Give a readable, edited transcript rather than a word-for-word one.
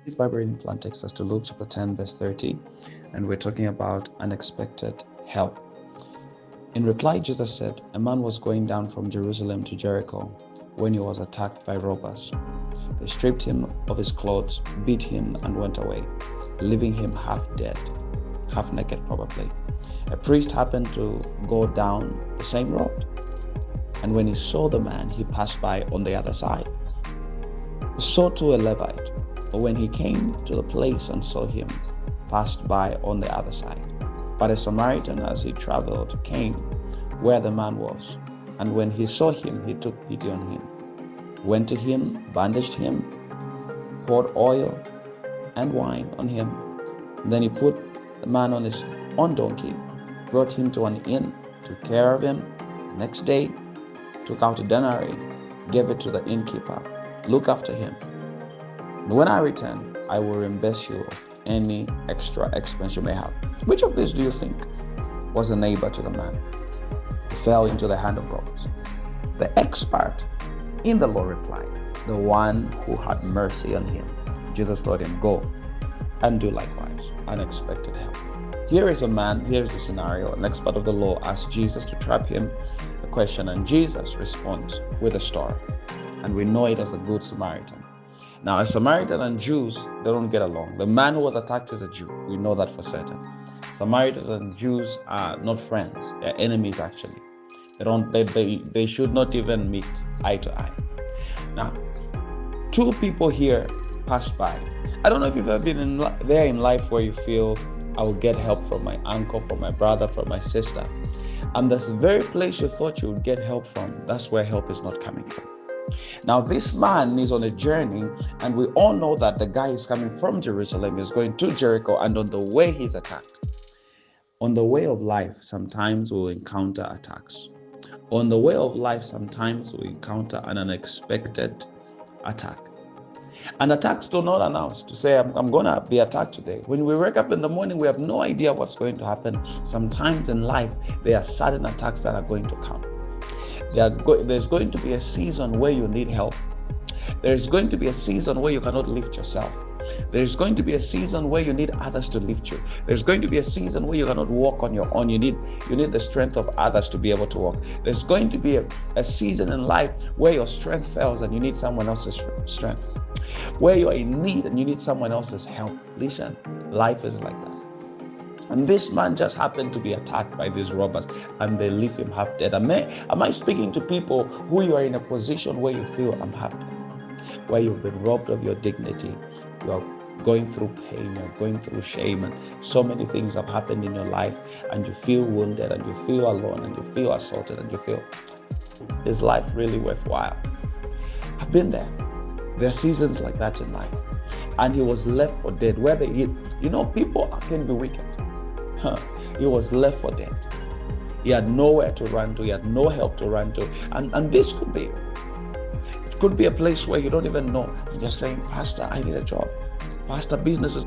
This Bible reading plan takes us to Luke chapter 10, verse 30, and we're talking about unexpected help. In reply, Jesus said, a man was going down from Jerusalem to Jericho when he was attacked by robbers. They stripped him of his clothes, beat him, and went away, leaving him half dead, half naked probably. A priest happened to go down the same road, and when he saw the man, he passed by on the other side. So too a Levite, when he came to the place and saw him, passed by on the other side. But a Samaritan, as he traveled, came where the man was, and when he saw him, he took pity on him, went to him, bandaged him, poured oil and wine on him. Then he put the man on his own donkey, brought him to an inn, took care of him. The next day, took out a denarii, gave it to the innkeeper. Look after him. And when I return, I will reimburse you of any extra expense you may have. Which of these do you think was a neighbor to the man who fell into the hand of robbers? The expert in the law replied, the one who had mercy on him. Jesus told him, go and do likewise. Unexpected help. Here is a man, here's the scenario. An expert of the law asks Jesus to trap him a question, and Jesus responds with a story. And we know it as the Good Samaritan. Now, a Samaritan and Jews, they don't get along. The man who was attacked is a Jew. We know that for certain. Samaritans and Jews are not friends. They're enemies, actually. They should not even meet eye to eye. Now, two people here passed by. I don't know if you've ever been there in life where you feel, I will get help from my uncle, from my brother, from my sister. And that's the very place you thought you would get help from. That's where help is not coming from. Now, this man is on a journey, and we all know that the guy is coming from Jerusalem, is going to Jericho, and on the way he's attacked. On the way of life, sometimes we'll encounter attacks. On the way of life, sometimes we encounter an unexpected attack. And attacks do not announce to say, I'm going to be attacked today. When we wake up in the morning, we have no idea what's going to happen. Sometimes in life, there are sudden attacks that are going to come. There's going to be a season where you need help. There's going to be a season where you cannot lift yourself. There's going to be a season where you need others to lift you. There's going to be a season where you cannot walk on your own. You need the strength of others to be able to walk. There's going to be a season in life where your strength fails and you need someone else's strength. Where you're in need and you need someone else's help. Listen, life is like that. And this man just happened to be attacked by these robbers, and they leave him half dead. Am I speaking to people who you are in a position where you feel, I'm half dead, where you've been robbed of your dignity, you are going through pain, you're going through shame, and so many things have happened in your life, and you feel wounded, and you feel alone, and you feel assaulted, and you feel, is life really worthwhile? I've been there. There are seasons like that in life. And he was left for dead. People can be wicked. He was left for dead. He had nowhere to run to. He had no help to run to. And this could be a place where you don't even know. You're just saying, Pastor, I need a job. Pastor, business is